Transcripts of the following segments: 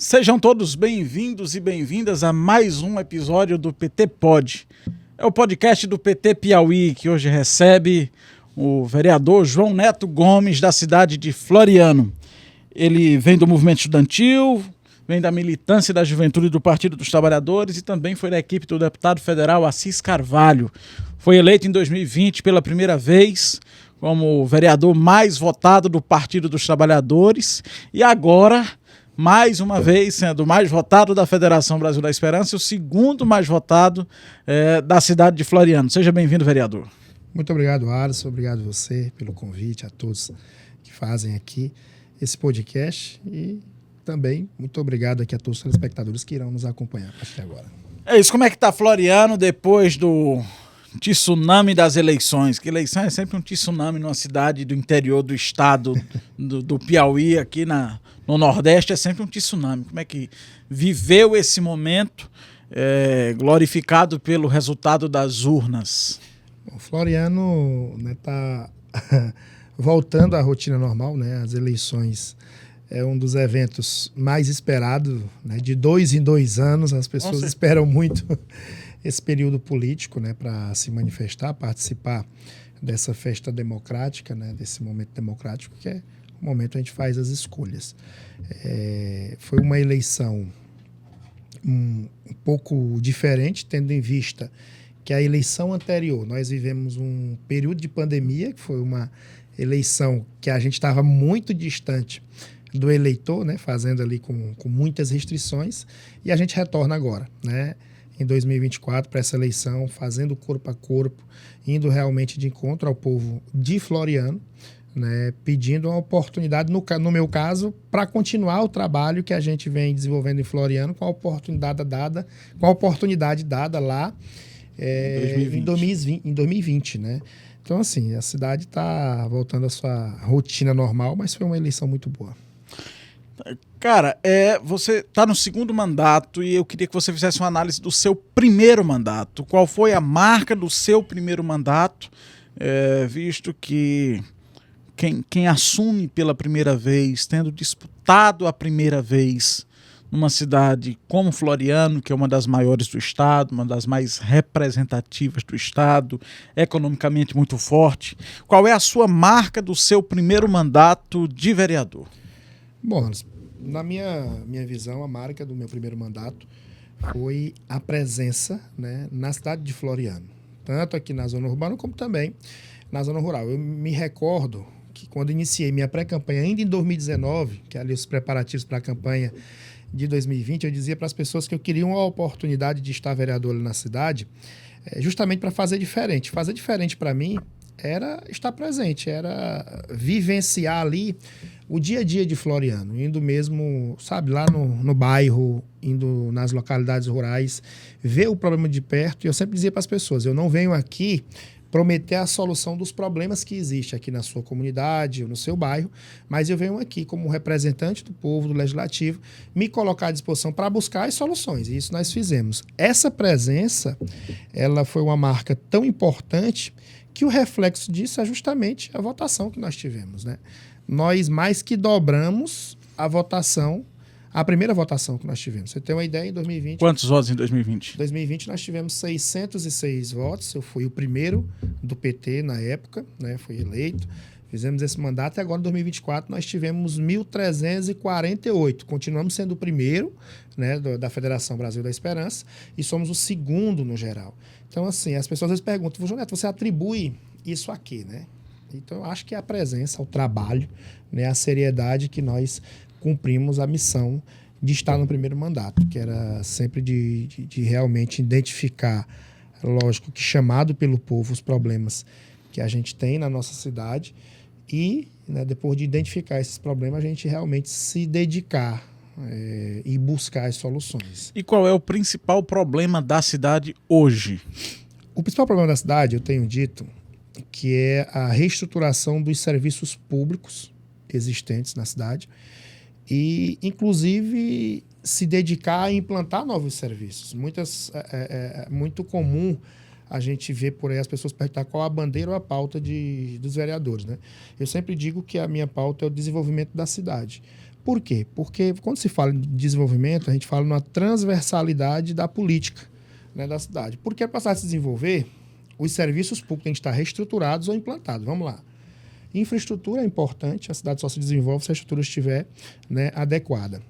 Sejam todos bem-vindos e bem-vindas a mais um episódio do PT Pod. É o podcast do PT Piauí, que hoje recebe o vereador João Neto Gomes, da cidade de Floriano. Ele vem do movimento estudantil, vem da militância da juventude do Partido dos Trabalhadores e também foi da equipe do deputado federal Assis Carvalho. Foi eleito em 2020 pela primeira vez como o vereador mais votado do Partido dos Trabalhadores e agora, mais uma vez, sendo o mais votado da Federação Brasil da Esperança e o segundo mais votado da cidade de Floriano. Seja bem-vindo, vereador. Muito obrigado, Alisson. Obrigado você pelo convite, a todos que fazem aqui esse podcast e também muito obrigado aqui a todos os telespectadores que irão nos acompanhar a partir de agora. É isso, como é que está Floriano depois do tsunami das eleições? Que eleição é sempre um tsunami numa cidade do interior do estado do Piauí, aqui no Nordeste é sempre um tsunami. Como é que viveu esse momento glorificado pelo resultado das urnas? O Floriano está voltando à rotina normal, né? As eleições é um dos eventos mais esperados, né? De 2 em 2 anos, as pessoas esperam muito esse período político, né? Para se manifestar, participar dessa festa democrática, né? Desse momento democrático, que é o momento que a gente faz as escolhas. Foi uma eleição um pouco diferente, tendo em vista que a eleição anterior, nós vivemos um período de pandemia, que foi uma eleição que a gente estava muito distante do eleitor, né, fazendo ali com muitas restrições, e a gente retorna agora, né, em 2024, para essa eleição, fazendo corpo a corpo, indo realmente de encontro ao povo de Floriano, né, pedindo uma oportunidade, no meu caso, para continuar o trabalho que a gente vem desenvolvendo em Floriano, com a oportunidade dada lá, em 2020, né? Então, assim, a cidade está voltando à sua rotina normal, mas foi uma eleição muito boa. Cara, você está no segundo mandato e eu queria que você fizesse uma análise do seu primeiro mandato. Qual foi a marca do seu primeiro mandato, visto que quem assume pela primeira vez, tendo disputado a primeira vez numa cidade como Floriano, que é uma das maiores do estado, uma das mais representativas do estado, economicamente muito forte. Qual é a sua marca do seu primeiro mandato de vereador? Bom, na minha visão, a marca do meu primeiro mandato foi a presença, né, na cidade de Floriano, tanto aqui na zona urbana como também na zona rural. Eu me recordo que quando iniciei minha pré-campanha, ainda em 2019, que é ali os preparativos para a campanha de 2020, eu dizia para as pessoas que eu queria uma oportunidade de estar vereador ali na cidade, justamente para fazer diferente. Fazer diferente para mim era estar presente, era vivenciar ali o dia a dia de Floriano, indo mesmo, sabe, lá no bairro, indo nas localidades rurais, ver o problema de perto. E eu sempre dizia para as pessoas, eu não venho aqui prometer a solução dos problemas que existem aqui na sua comunidade ou no seu bairro, mas eu venho aqui como representante do povo, do legislativo, me colocar à disposição para buscar as soluções, e isso nós fizemos. Essa presença, ela foi uma marca tão importante que o reflexo disso é justamente a votação que nós tivemos, né? Nós mais que dobramos a primeira votação que nós tivemos. Você tem uma ideia, em 2020... Quantos votos em 2020? Em 2020 nós tivemos 606 votos, eu fui o primeiro do PT na época, né, fui eleito, fizemos esse mandato e agora em 2024 nós tivemos 1.348, continuamos sendo o primeiro, né, da Federação Brasil da Esperança e somos o segundo no geral. Então, assim, as pessoas às vezes perguntam, João Neto, você atribui isso a quê, né? Então, eu acho que é a presença, o trabalho, né, a seriedade que nós cumprimos a missão de estar no primeiro mandato, que era sempre de realmente identificar, lógico que chamado pelo povo, os problemas que a gente tem na nossa cidade e, né, depois de identificar esses problemas, a gente realmente se dedicar e buscar as soluções. E qual é o principal problema da cidade hoje? O principal problema da cidade, eu tenho dito, que é a reestruturação dos serviços públicos existentes na cidade e, inclusive, se dedicar a implantar novos serviços. Muito comum a gente ver por aí as pessoas perguntar qual a bandeira ou a pauta dos vereadores, né? Eu sempre digo que a minha pauta é o desenvolvimento da cidade. Por quê? Porque quando se fala em desenvolvimento, a gente fala numa transversalidade da política, né, da cidade. Porque para a cidade se desenvolver, os serviços públicos têm que estar reestruturados ou implantados. Vamos lá. Infraestrutura é importante, a cidade só se desenvolve se a estrutura estiver, né, adequada.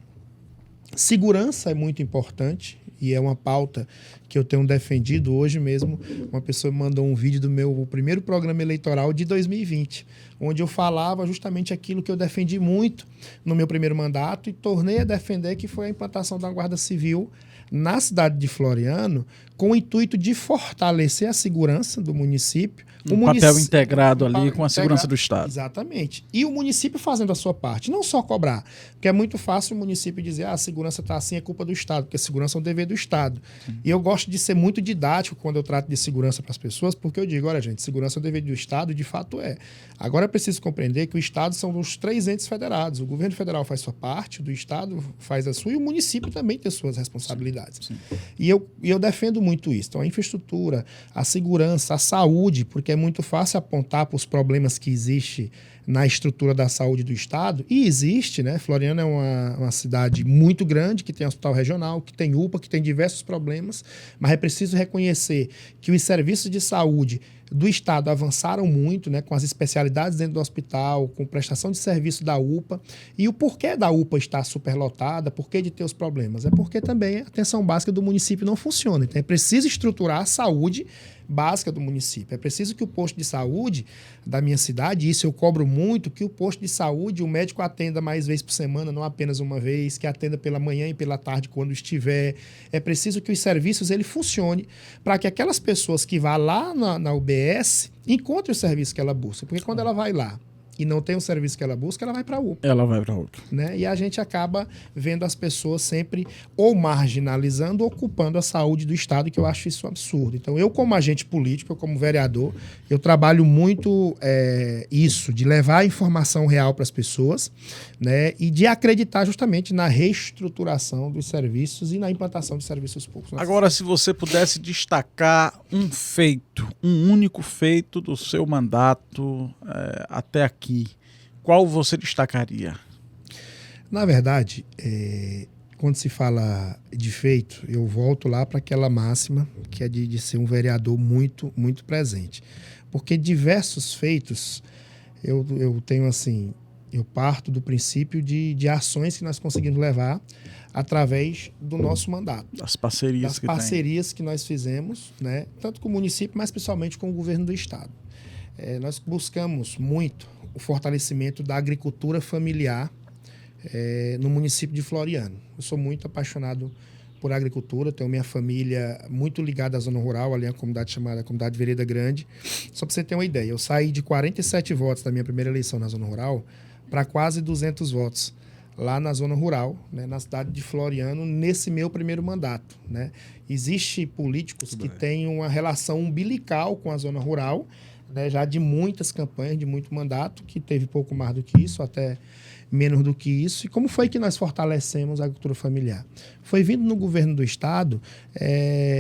Segurança é muito importante e é uma pauta que eu tenho defendido. Hoje mesmo, uma pessoa me mandou um vídeo do meu primeiro programa eleitoral de 2020, onde eu falava justamente aquilo que eu defendi muito no meu primeiro mandato e tornei a defender, que foi a implantação da Guarda Civil na cidade de Floriano, com o intuito de fortalecer a segurança do município. Papel integrado ali com a segurança do Estado. Exatamente. E o município fazendo a sua parte, não só cobrar. Porque é muito fácil o município dizer, a segurança está assim, é culpa do Estado, porque a segurança é um dever do Estado. E eu gosto de ser muito didático quando eu trato de segurança para as pessoas, porque eu digo, olha gente, segurança é um dever do Estado, e de fato é. Agora é preciso compreender que o Estado são os 3 entes federados. O governo federal faz sua parte, o do Estado faz a sua, e o município também tem suas responsabilidades. Sim. E eu defendo muito isso. Então, a infraestrutura, a segurança, a saúde, porque é muito fácil apontar para os problemas que existem na estrutura da saúde do Estado, e existe, né? Floriano é uma cidade muito grande, que tem hospital regional, que tem UPA, que tem diversos problemas, mas é preciso reconhecer que os serviços de saúde do Estado avançaram muito, né, com as especialidades dentro do hospital, com prestação de serviço da UPA. E o porquê da UPA estar superlotada, porquê de ter os problemas? É porque também a atenção básica do município não funciona. Então é preciso estruturar a saúde básica do município. É preciso que o posto de saúde da minha cidade, isso eu cobro muito, que o posto de saúde, o médico atenda mais vezes por semana, não apenas uma vez, que atenda pela manhã e pela tarde quando estiver. É preciso que os serviços ele funcione para que aquelas pessoas que vão lá na UBS encontrem o serviço que ela busca. Porque quando ela vai lá e não tem o serviço que ela busca, ela vai para a UPA. Ela vai para a UPA. Né? E a gente acaba vendo as pessoas sempre ou marginalizando ou ocupando a saúde do Estado, que eu acho isso um absurdo. Então, eu como agente político, eu como vereador, eu trabalho muito isso, de levar a informação real para as pessoas, né? E de acreditar justamente na reestruturação dos serviços e na implantação de serviços públicos. Agora, se você pudesse destacar um feito, um único feito do seu mandato até aqui, qual você destacaria? Na verdade, quando se fala de feito, eu volto lá para aquela máxima que é de ser um vereador muito, muito presente. Porque diversos feitos, eu tenho assim, eu parto do princípio de ações que nós conseguimos levar através do nosso mandato. Das parcerias que nós fizemos, né, tanto com o município, mas principalmente com o governo do Estado. Nós buscamos muito o fortalecimento da agricultura familiar no município de Floriano. Eu sou muito apaixonado por agricultura, tenho minha família muito ligada à zona rural, ali na comunidade chamada Comunidade Vereda Grande. Só para você ter uma ideia, eu saí de 47 votos da minha primeira eleição na zona rural para quase 200 votos lá na zona rural, né, na cidade de Floriano, nesse meu primeiro mandato. Né? Existem políticos que têm uma relação umbilical com a zona rural, né, já de muitas campanhas, de muito mandato, que teve pouco mais do que isso, até menos do que isso. E como foi que nós fortalecemos a agricultura familiar? Foi vindo no governo do Estado,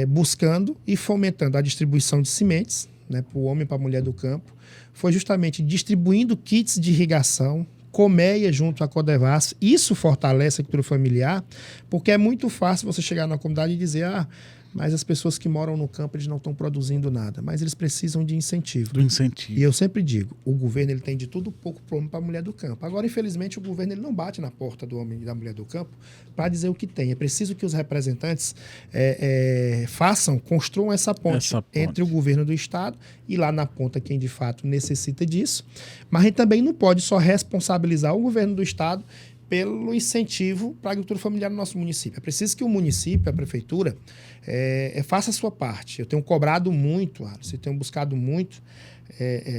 buscando e fomentando a distribuição de sementes, né, para o homem e para a mulher do campo. Foi justamente distribuindo kits de irrigação, colmeia junto à Codevasf. Isso fortalece a agricultura familiar, porque é muito fácil você chegar na comunidade e dizer, mas as pessoas que moram no campo, eles não estão produzindo nada. Mas eles precisam de incentivo. Do incentivo. E eu sempre digo, o governo ele tem de tudo pouco para o homem e para a mulher do campo. Agora, infelizmente, o governo ele não bate na porta do homem e da mulher do campo para dizer o que tem. É preciso que os representantes construam essa ponte entre o governo do Estado e lá na ponta quem de fato necessita disso. Mas a gente também não pode só responsabilizar o governo do Estado pelo incentivo para a agricultura familiar no nosso município. É preciso que o município, a prefeitura, faça a sua parte. Eu tenho cobrado muito, eu tenho buscado muito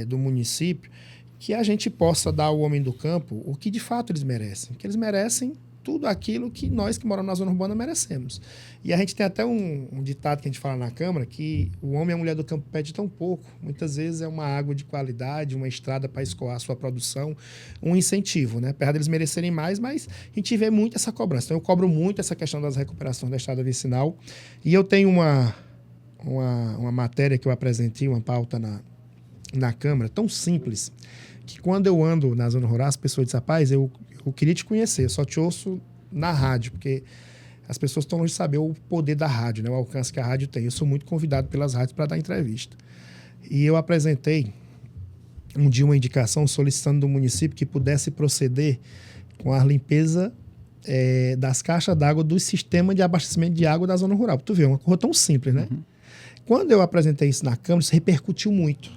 do município que a gente possa dar ao homem do campo o que de fato eles merecem. Que eles merecem tudo aquilo que nós que moramos na zona urbana merecemos. E a gente tem até um ditado que a gente fala na Câmara, que o homem e a mulher do campo pedem tão pouco. Muitas vezes é uma água de qualidade, uma estrada para escoar a sua produção, um incentivo, né? Apesar deles merecerem mais, mas a gente vê muito essa cobrança. Então eu cobro muito essa questão das recuperações da estrada vicinal. E eu tenho uma matéria que eu apresentei, uma pauta na Câmara, tão simples, que quando eu ando na zona rural, as pessoas dizem, rapaz, eu eu queria te conhecer, só te ouço na rádio, porque as pessoas estão longe de saber o poder da rádio, né? O alcance que a rádio tem. Eu sou muito convidado pelas rádios para dar entrevista. E eu apresentei um dia uma indicação solicitando do município que pudesse proceder com a limpeza das caixas d'água do sistema de abastecimento de água da zona rural. Tu vê, uma coisa tão simples, né? Uhum. Quando eu apresentei isso na Câmara, isso repercutiu muito.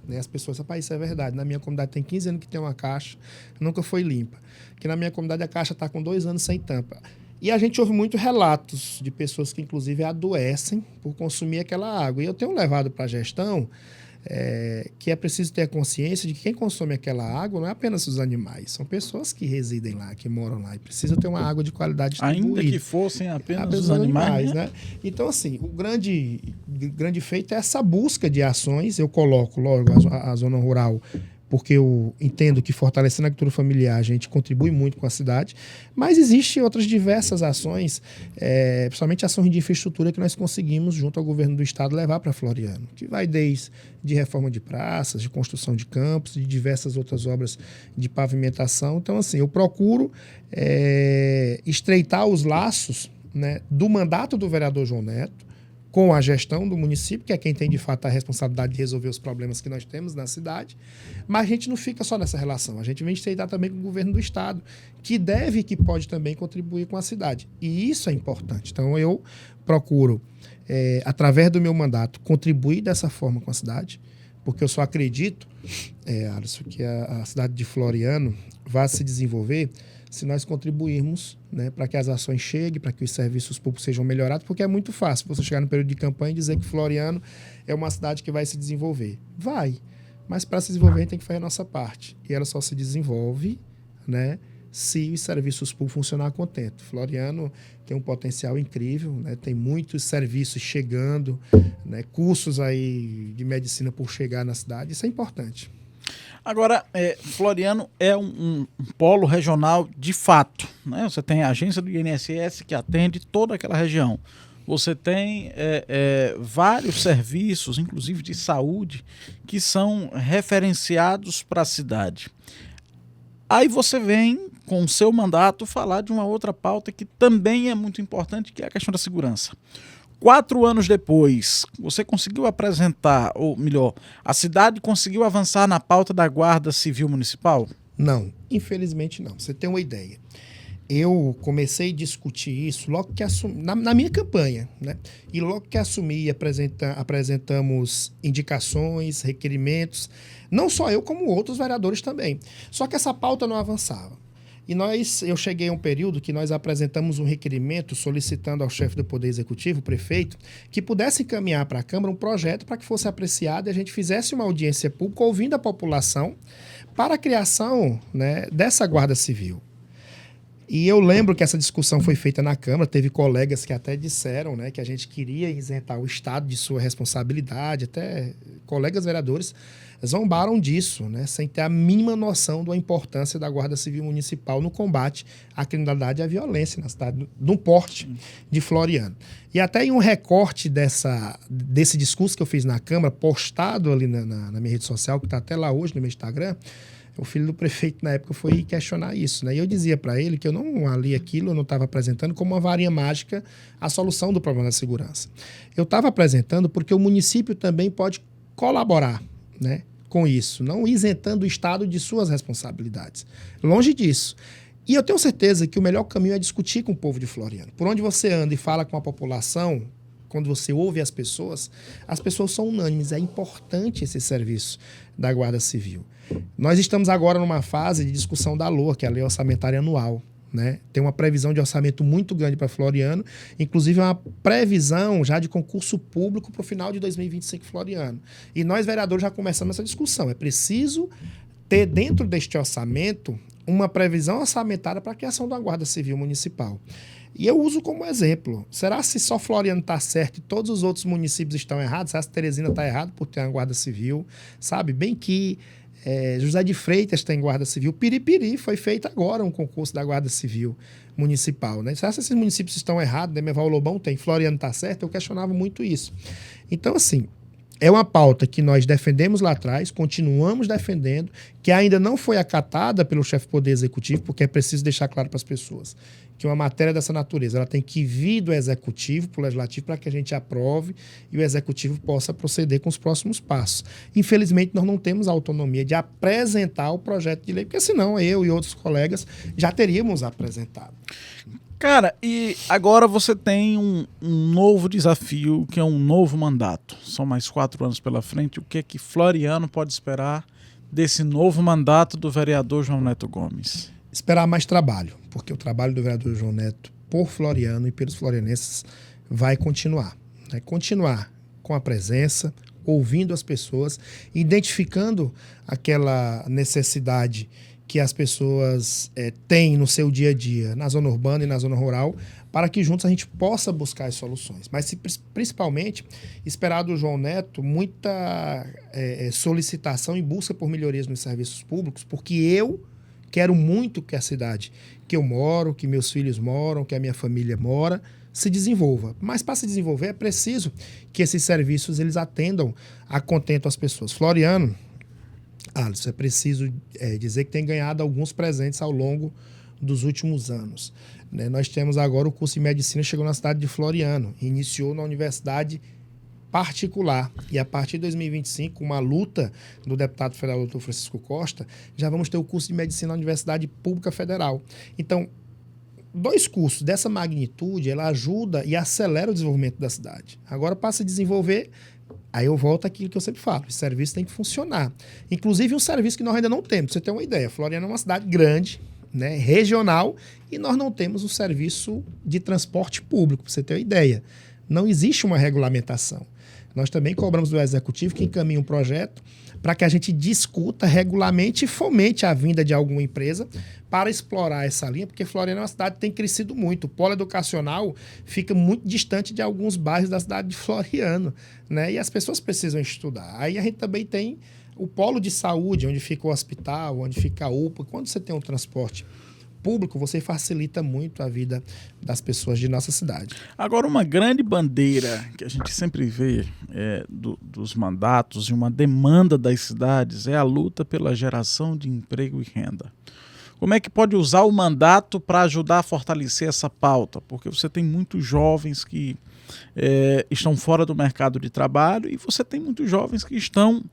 Né? As pessoas, rapaz, isso é verdade. Na minha comunidade tem 15 anos que tem uma caixa, nunca foi limpa. Aqui na minha comunidade a caixa está com 2 anos sem tampa. E a gente ouve muitos relatos de pessoas que, inclusive, adoecem por consumir aquela água. E eu tenho levado para a gestão que é preciso ter a consciência de que quem consome aquela água não é apenas os animais, são pessoas que residem lá, que moram lá, e precisam ter uma água de qualidade distribuída. Ainda que fossem apenas os animais, né? Então, assim, o grande feito é essa busca de ações. Eu coloco, logo, a zona rural, porque eu entendo que fortalecendo a agricultura familiar a gente contribui muito com a cidade, mas existem outras diversas ações, principalmente ações de infraestrutura que nós conseguimos, junto ao governo do estado, levar para Floriano, que vai desde de reforma de praças, de construção de campos, de diversas outras obras de pavimentação. Então, assim, eu procuro estreitar os laços, né, do mandato do vereador João Neto com a gestão do município, que é quem tem, de fato, a responsabilidade de resolver os problemas que nós temos na cidade. Mas a gente não fica só nessa relação. A gente vem estreitar também com o governo do estado, que deve e que pode também contribuir com a cidade. E isso é importante. Então, eu procuro, através do meu mandato, contribuir dessa forma com a cidade, porque eu só acredito, Alisson, que a cidade de Floriano vai se desenvolver se nós contribuirmos, né, para que as ações cheguem, para que os serviços públicos sejam melhorados, porque é muito fácil você chegar no período de campanha e dizer que Floriano é uma cidade que vai se desenvolver. Vai, mas para se desenvolver a gente tem que fazer a nossa parte. E ela só se desenvolve, né, se os serviços públicos funcionar contento. Floriano tem um potencial incrível, né, tem muitos serviços chegando, né, cursos aí de medicina por chegar na cidade, isso é importante. Agora, Floriano é um polo regional de fato, né? Você tem a agência do INSS que atende toda aquela região. Você tem vários serviços, inclusive de saúde, que são referenciados para a cidade. Aí você vem, com o seu mandato, falar de uma outra pauta que também é muito importante, que é a questão da segurança. 4 anos depois, você conseguiu apresentar, ou melhor, a cidade conseguiu avançar na pauta da Guarda Civil Municipal? Não, infelizmente não. Você tem uma ideia. Eu comecei a discutir isso logo que assumi, na minha campanha, né? E logo que assumi, apresentamos indicações, requerimentos, não só eu, como outros vereadores também. Só que essa pauta não avançava. E eu cheguei a um período que nós apresentamos um requerimento solicitando ao chefe do Poder Executivo, o prefeito, que pudesse encaminhar para a Câmara um projeto para que fosse apreciado e a gente fizesse uma audiência pública ouvindo a população para a criação, né, dessa Guarda Civil. E eu lembro que essa discussão foi feita na Câmara, teve colegas que até disseram, né, que a gente queria isentar o Estado de sua responsabilidade, até colegas vereadores zombaram disso, né, sem ter a mínima noção da importância da Guarda Civil Municipal no combate à criminalidade e à violência na cidade, no porte de Floriano. E até em um recorte desse discurso que eu fiz na Câmara, postado ali na minha rede social, que está até lá hoje no meu Instagram, o filho do prefeito, na época, foi questionar isso, né? E eu dizia para ele que eu não ali aquilo, eu não estava apresentando como uma varinha mágica a solução do problema da segurança. Eu estava apresentando porque o município também pode colaborar, né, com isso, não isentando o Estado de suas responsabilidades. Longe disso. E eu tenho certeza que o melhor caminho é discutir com o povo de Floriano. Por onde você anda e fala com a população, quando você ouve as pessoas são unânimes. É importante esse serviço da Guarda Civil. Nós estamos agora numa fase de discussão da LOA, que é a Lei Orçamentária Anual, né? Tem uma previsão de orçamento muito grande para Floriano, inclusive uma previsão já de concurso público para o final de 2025 Floriano. E nós, vereadores, já começamos essa discussão. É preciso ter dentro deste orçamento uma previsão orçamentária para a criação da Guarda Civil Municipal. E eu uso como exemplo. Será se só Floriano está certo e todos os outros municípios estão errados? Será se Teresina está errado por ter uma Guarda Civil? Sabe? Bem que José de Freitas tem Guarda Civil. Piripiri foi feito agora um concurso da Guarda Civil Municipal, né? Será se esses municípios estão errados? Demerval Lobão tem. Floriano está certo? Eu questionava muito isso. Então, assim, é uma pauta que nós defendemos lá atrás, continuamos defendendo, que ainda não foi acatada pelo chefe do Poder Executivo, porque é preciso deixar claro para as pessoas que uma matéria dessa natureza ela tem que vir do Executivo para o Legislativo para que a gente aprove e o Executivo possa proceder com os próximos passos. Infelizmente, nós não temos a autonomia de apresentar o projeto de lei, porque senão eu e outros colegas já teríamos apresentado. Cara, e agora você tem um novo desafio, que é um novo mandato. São mais 4 anos pela frente. O que é que Floriano pode esperar desse novo mandato do vereador João Neto Gomes? Esperar mais trabalho, porque o trabalho do vereador João Neto por Floriano e pelos florianenses vai continuar. Né? Continuar com a presença, ouvindo as pessoas, identificando aquela necessidade que as pessoas têm no seu dia a dia, na zona urbana e na zona rural, para que juntos a gente possa buscar as soluções. Mas principalmente esperar do João Neto muita solicitação e busca por melhorias nos serviços públicos, porque eu quero muito que a cidade que eu moro, que meus filhos moram, que a minha família mora, se desenvolva. Mas para se desenvolver é preciso que esses serviços eles atendam a contento as pessoas. Floriano, Alisson, é preciso dizer que tem ganhado alguns presentes ao longo dos últimos anos. Né? Nós temos agora o curso de medicina, chegou na cidade de Floriano, iniciou na universidade particular. E a partir de 2025, uma luta do deputado federal Dr. Francisco Costa, já vamos ter o curso de medicina na Universidade Pública Federal. Então, 2 cursos dessa magnitude, ela ajuda e acelera o desenvolvimento da cidade. Agora, para se desenvolver, aí eu volto àquilo que eu sempre falo, o serviço tem que funcionar. Inclusive, um serviço que nós ainda não temos. Pra você ter uma ideia, Floriano é uma cidade grande, né, regional, e nós não temos um serviço de transporte público, para você ter uma ideia. Não existe uma regulamentação. Nós também cobramos do Executivo que encaminhe um projeto para que a gente discuta, regulamente e fomente a vinda de alguma empresa para explorar essa linha, porque Floriano é uma cidade que tem crescido muito. O polo educacional fica muito distante de alguns bairros da cidade de Floriano, né? E as pessoas precisam estudar. Aí a gente também tem o polo de saúde, onde fica o hospital, onde fica a UPA. Quando você tem um transporte público, você facilita muito a vida das pessoas de nossa cidade. Agora, uma grande bandeira que a gente sempre vê dos mandatos e uma demanda das cidades é a luta pela geração de emprego e renda. Como é que pode usar o mandato para ajudar a fortalecer essa pauta? Porque você tem muitos jovens que estão fora do mercado de trabalho e você tem muitos jovens que estão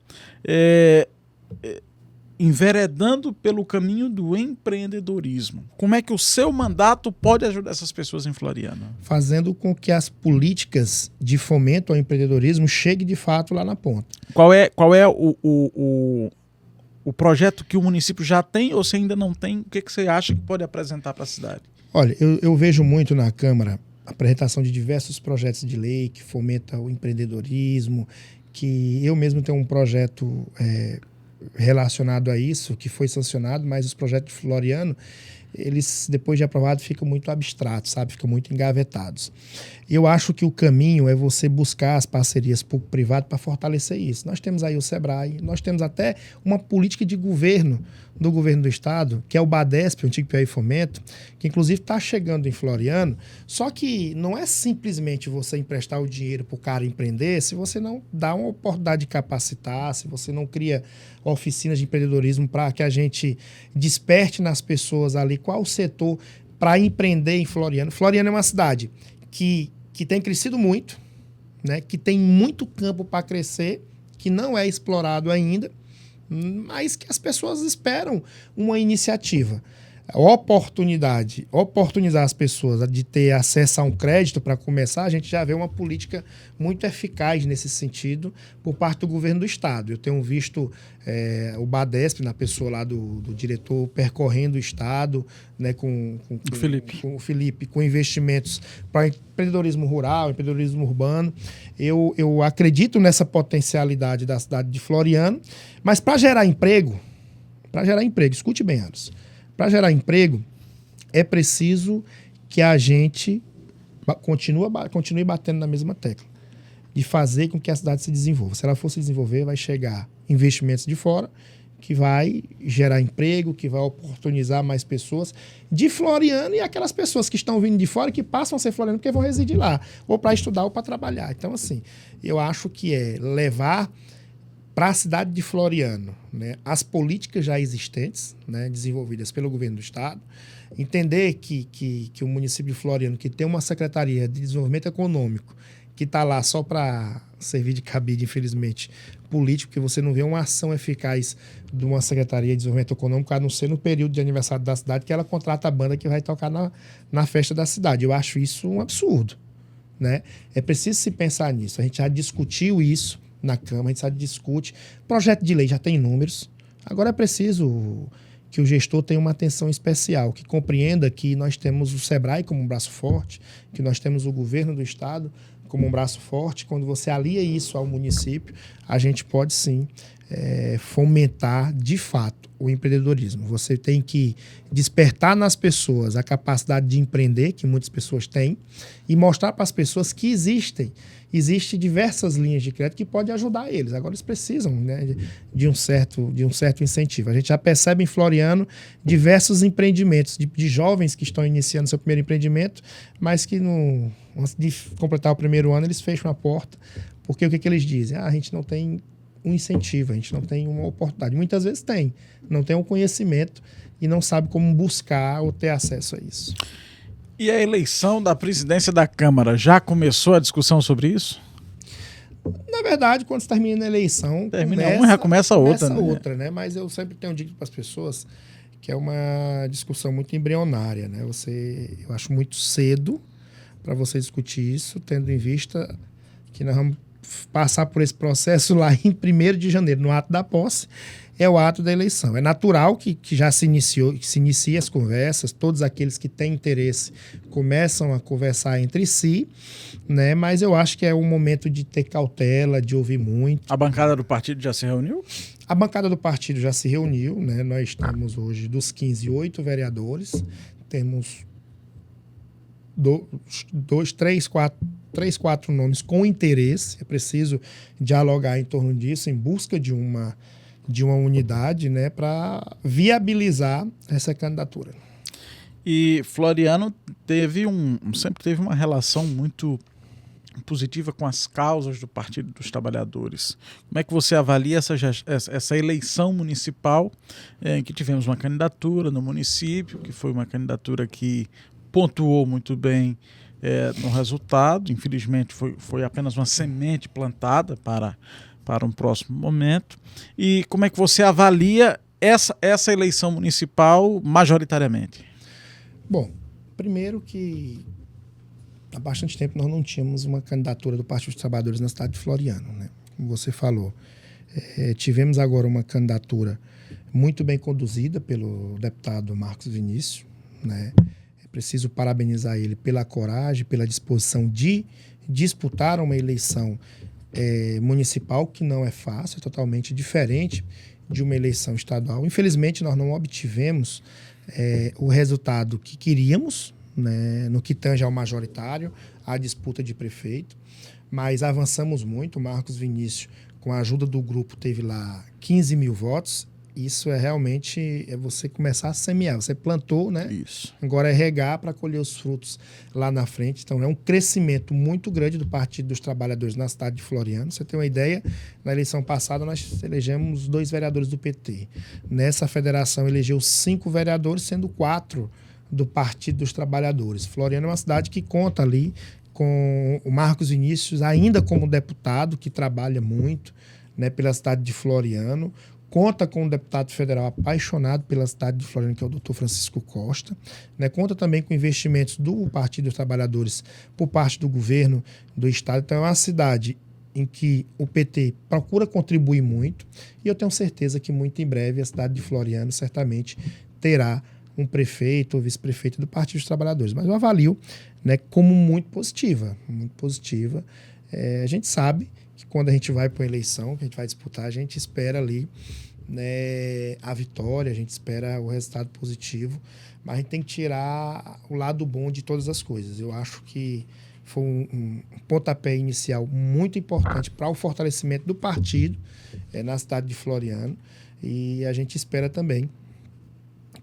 enveredando pelo caminho do empreendedorismo. Como é que o seu mandato pode ajudar essas pessoas em Floriano? Fazendo com que as políticas de fomento ao empreendedorismo cheguem de fato lá na ponta. Qual é o projeto que o município já tem ou se ainda não tem? O que você acha que pode apresentar para a cidade? Olha, eu vejo muito na Câmara a apresentação de diversos projetos de lei que fomentam o empreendedorismo, que eu mesmo tenho um projeto relacionado a isso, que foi sancionado, mas os projetos de Floriano, eles, depois de aprovados, ficam muito abstratos, sabe? Ficam muito engavetados. Eu acho que o caminho é você buscar as parcerias público-privado para fortalecer isso. Nós temos aí o Sebrae, nós temos até uma política de governo do governo do estado, que é o Badesp, o antigo Piauí Fomento, que inclusive está chegando em Floriano, só que não é simplesmente você emprestar o dinheiro para o cara empreender se você não dá uma oportunidade de capacitar, se você não cria oficinas de empreendedorismo para que a gente desperte nas pessoas ali qual o setor para empreender em Floriano. Floriano é uma cidade que tem crescido muito, né, que tem muito campo para crescer, que não é explorado ainda, mas que as pessoas esperam uma iniciativa. Oportunizar as pessoas de ter acesso a um crédito para começar, a gente já vê uma política muito eficaz nesse sentido por parte do governo do estado. Eu tenho visto o Badesp, na pessoa lá do diretor, percorrendo o estado, né, com o Felipe, com investimentos para empreendedorismo rural, empreendedorismo urbano. Eu acredito nessa potencialidade da cidade de Floriano, mas para gerar emprego, escute bem, Anderson, para gerar emprego, é preciso que a gente continue batendo na mesma tecla de fazer com que a cidade se desenvolva. Se ela for se desenvolver, vai chegar investimentos de fora que vai gerar emprego, que vai oportunizar mais pessoas de Floriano e aquelas pessoas que estão vindo de fora que passam a ser florianos porque vão residir lá, ou para estudar ou para trabalhar. Então, assim, eu acho que é levar para a cidade de Floriano, né, as políticas já existentes, né, desenvolvidas pelo governo do estado, entender que o município de Floriano, que tem uma Secretaria de Desenvolvimento Econômico, que está lá só para servir de cabide, infelizmente, político, porque você não vê uma ação eficaz de uma Secretaria de Desenvolvimento Econômico, a não ser no período de aniversário da cidade, que ela contrata a banda que vai tocar na festa da cidade. Eu acho isso um absurdo, né? É preciso se pensar nisso. A gente já discutiu isso na Câmara, a gente já discute. Projeto de lei já tem números. Agora é preciso que o gestor tenha uma atenção especial, que compreenda que nós temos o SEBRAE como um braço forte, que nós temos o governo do estado como um braço forte. Quando você alia isso ao município, a gente pode sim fomentar de fato o empreendedorismo. Você tem que despertar nas pessoas a capacidade de empreender, que muitas pessoas têm, e mostrar para as pessoas que existem diversas linhas de crédito que podem ajudar eles. Agora eles precisam, né, de um certo incentivo. A gente já percebe em Floriano diversos empreendimentos de jovens que estão iniciando seu primeiro empreendimento, mas que antes de completar o primeiro ano eles fecham a porta, porque o que eles dizem? A gente não tem um incentivo, a gente não tem uma oportunidade. Muitas vezes não tem um conhecimento e não sabe como buscar ou ter acesso a isso. E a eleição da presidência da Câmara, já começou a discussão sobre isso? Na verdade, quando se termina a eleição... já começa outra, né? Mas eu sempre tenho dito para as pessoas que é uma discussão muito embrionária, né? Eu acho muito cedo para você discutir isso, tendo em vista que nós vamos passar por esse processo lá em 1º de janeiro, no ato da posse, é o ato da eleição. É natural que já se inicie as conversas, todos aqueles que têm interesse começam a conversar entre si, né? Mas eu acho que é um momento de ter cautela, de ouvir muito. A bancada do partido já se reuniu? A bancada do partido já se reuniu, né? Nós temos hoje, dos 15, 8 vereadores, temos 4 nomes com interesse. É preciso dialogar em torno disso, em busca de uma unidade, né, para viabilizar essa candidatura. E Floriano sempre teve uma relação muito positiva com as causas do Partido dos Trabalhadores. Como é que você avalia essa eleição municipal, em que tivemos uma candidatura no município, que foi uma candidatura que pontuou muito bem no resultado? Infelizmente foi apenas uma semente plantada para um próximo momento. E como é que você avalia essa eleição municipal majoritariamente? Bom, primeiro que há bastante tempo nós não tínhamos uma candidatura do Partido dos Trabalhadores na cidade de Floriano, né? Como você falou, tivemos agora uma candidatura muito bem conduzida pelo deputado Marcos Vinícius, né? É preciso parabenizar ele pela coragem, pela disposição de disputar uma eleição municipal, que não é fácil, é totalmente diferente de uma eleição estadual. Infelizmente, nós não obtivemos o resultado que queríamos, né, no que tange ao majoritário, a disputa de prefeito, mas avançamos muito. O Marcos Vinícius, com a ajuda do grupo, teve lá 15 mil votos. Isso realmente você começar a semear. Você plantou, né? Isso. Agora é regar para colher os frutos lá na frente. Então, é um crescimento muito grande do Partido dos Trabalhadores na cidade de Floriano. Você tem uma ideia, na eleição passada nós elegemos 2 vereadores do PT. Nessa federação elegeu 5 vereadores, sendo 4 do Partido dos Trabalhadores. Floriano é uma cidade que conta ali com o Marcos Vinícius, ainda como deputado, que trabalha muito, né, pela cidade de Floriano. Conta com um deputado federal apaixonado pela cidade de Floriano, que é o Dr. Francisco Costa, né? Conta também com investimentos do Partido dos Trabalhadores por parte do governo do estado. Então, é uma cidade em que o PT procura contribuir muito, e eu tenho certeza que muito em breve a cidade de Floriano certamente terá um prefeito ou vice-prefeito do Partido dos Trabalhadores. Mas eu avalio, né, como muito positiva, muito positiva. A gente sabe que quando a gente vai para uma eleição, que a gente vai disputar, a gente espera ali, né, a vitória, a gente espera o resultado positivo, mas a gente tem que tirar o lado bom de todas as coisas. Eu acho que foi um pontapé inicial muito importante para o fortalecimento do partido na cidade de Floriano. E a gente espera também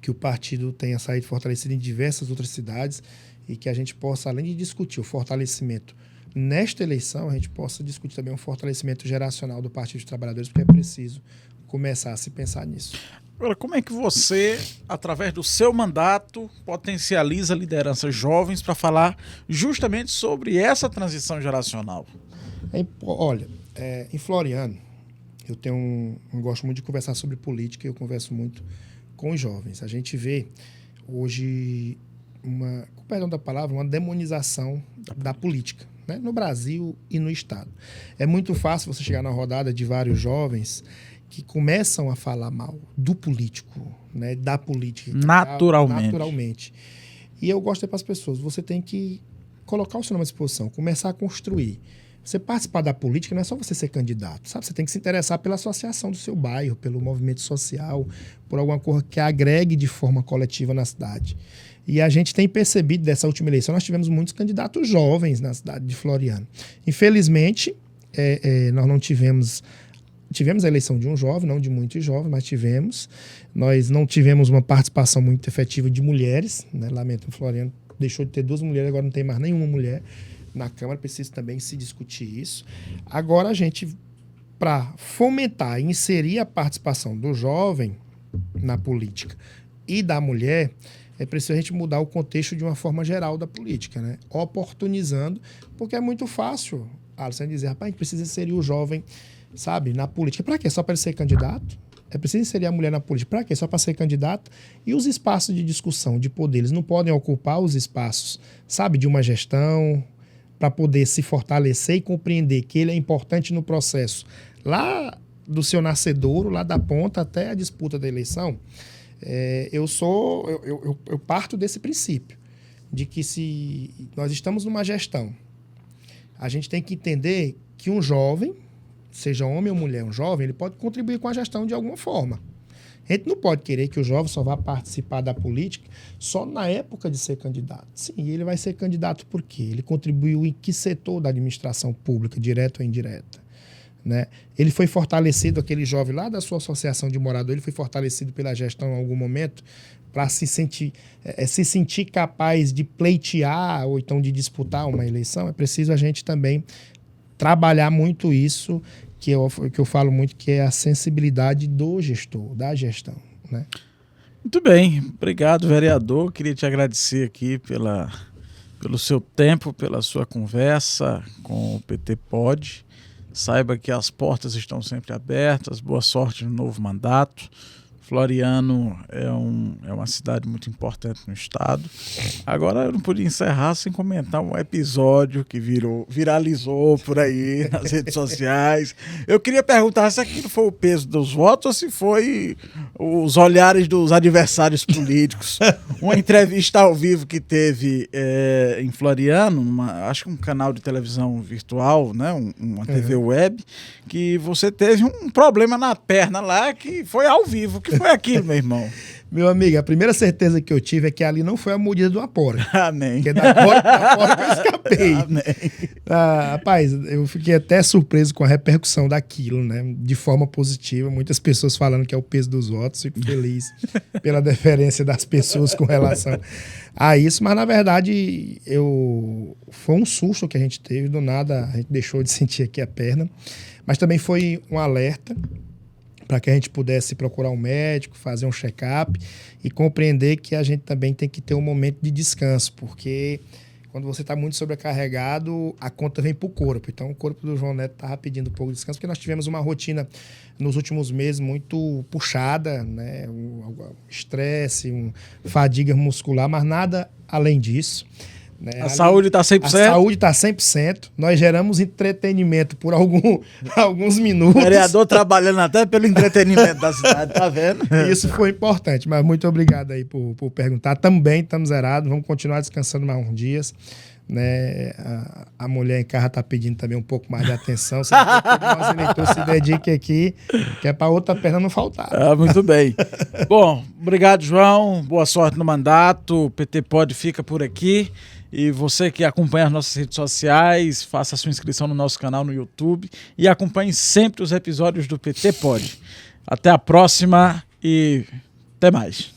que o partido tenha saído fortalecido em diversas outras cidades e que a gente possa, além de discutir o fortalecimento nesta eleição, a gente possa discutir também um fortalecimento geracional do Partido dos Trabalhadores, porque é preciso começar a se pensar nisso. Agora, como é que você, através do seu mandato, potencializa lideranças jovens para falar justamente sobre essa transição geracional? Olha, em Floriano, eu gosto muito de conversar sobre política e eu converso muito com os jovens. A gente vê hoje, com perdão da palavra, uma demonização da política, né? No Brasil e no Estado. É muito fácil você chegar na rodada de vários jovens que começam a falar mal do político, né? Da política. Naturalmente. E eu gosto de dizer para as pessoas, você tem que colocar o seu nome à disposição, começar a construir. Você participar da política não é só você ser candidato, sabe? Você tem que se interessar pela associação do seu bairro, pelo movimento social, por alguma coisa que agregue de forma coletiva na cidade. E a gente tem percebido, dessa última eleição, nós tivemos muitos candidatos jovens na cidade de Floriano. Infelizmente, nós não tivemos a eleição de um jovem, não de muitos jovens, mas tivemos. Nós não tivemos uma participação muito efetiva de mulheres, né? Lamento, Floriano deixou de ter 2 mulheres, agora não tem mais nenhuma mulher na Câmara, precisa também se discutir isso. Agora a gente, para fomentar e inserir a participação do jovem na política e da mulher, é preciso a gente mudar o contexto de uma forma geral da política, né? Oportunizando, porque é muito fácil, Alisson, dizer, rapaz, a gente precisa inserir o jovem, sabe, na política. Para quê? Só para ele ser candidato? É preciso inserir a mulher na política. Para quê? Só para ser candidato? E os espaços de discussão, de poder, eles não podem ocupar os espaços, sabe, de uma gestão, para poder se fortalecer e compreender que ele é importante no processo, lá do seu nascedouro, lá da ponta até a disputa da eleição. Eu parto desse princípio, de que se nós estamos numa gestão, a gente tem que entender que um jovem, seja homem ou mulher, um jovem, ele pode contribuir com a gestão de alguma forma. A gente não pode querer que o jovem só vá participar da política só na época de ser candidato. Sim, ele vai ser candidato por quê? Ele contribuiu em que setor da administração pública, direta ou indireta? Né? Ele foi fortalecido, aquele jovem lá da sua associação de morador, ele foi fortalecido pela gestão em algum momento para se sentir capaz de pleitear ou então de disputar uma eleição. É preciso a gente também trabalhar muito isso, que eu falo muito, que é a sensibilidade do gestor, da gestão, né? Muito bem, obrigado, vereador. Queria te agradecer aqui pelo seu tempo, pela sua conversa com o PT Pod. Saiba que as portas estão sempre abertas. Boa sorte no novo mandato. Floriano é uma cidade muito importante no estado. Agora eu não podia encerrar sem comentar um episódio que viralizou por aí nas redes sociais. Eu queria perguntar se aquilo foi o peso dos votos ou se foi os olhares dos adversários políticos. Uma entrevista ao vivo que teve em Floriano, acho que um canal de televisão virtual, né? Uma TV web, que você teve um problema na perna lá que foi ao vivo. Que foi aquilo, meu irmão? Meu amigo, a primeira certeza que eu tive é que ali não foi a mordida de uma porca. Amém. Porque da porca eu escapei. Amém. Rapaz, eu fiquei até surpreso com a repercussão daquilo, né? De forma positiva. Muitas pessoas falando que é o peso dos votos. Fico feliz pela deferência das pessoas com relação a isso. Mas, na verdade, foi um susto que a gente teve. Do nada, a gente deixou de sentir aqui a perna. Mas também foi um alerta para que a gente pudesse procurar um médico, fazer um check-up e compreender que a gente também tem que ter um momento de descanso, porque quando você está muito sobrecarregado, a conta vem para o corpo. Então, o corpo do João Neto estava pedindo um pouco de descanso, porque nós tivemos uma rotina nos últimos meses muito puxada, né? Estresse, fadiga muscular, mas nada além disso. Né? A saúde está 100%? A saúde está 100%. Nós geramos entretenimento por alguns minutos. O vereador trabalhando até pelo entretenimento da cidade, tá vendo? Isso foi importante, mas muito obrigado aí por perguntar. Também estamos zerados, vamos continuar descansando mais uns dias. Né? A mulher em casa está pedindo também um pouco mais de atenção. Se nós eleitores se dediquem aqui, que é para outra perna não faltar. Muito bem. Bom, obrigado, João. Boa sorte no mandato. O PT Pod fica por aqui. E você que acompanha as nossas redes sociais, faça a sua inscrição no nosso canal no YouTube e acompanhe sempre os episódios do PT Pod. Até a próxima e até mais.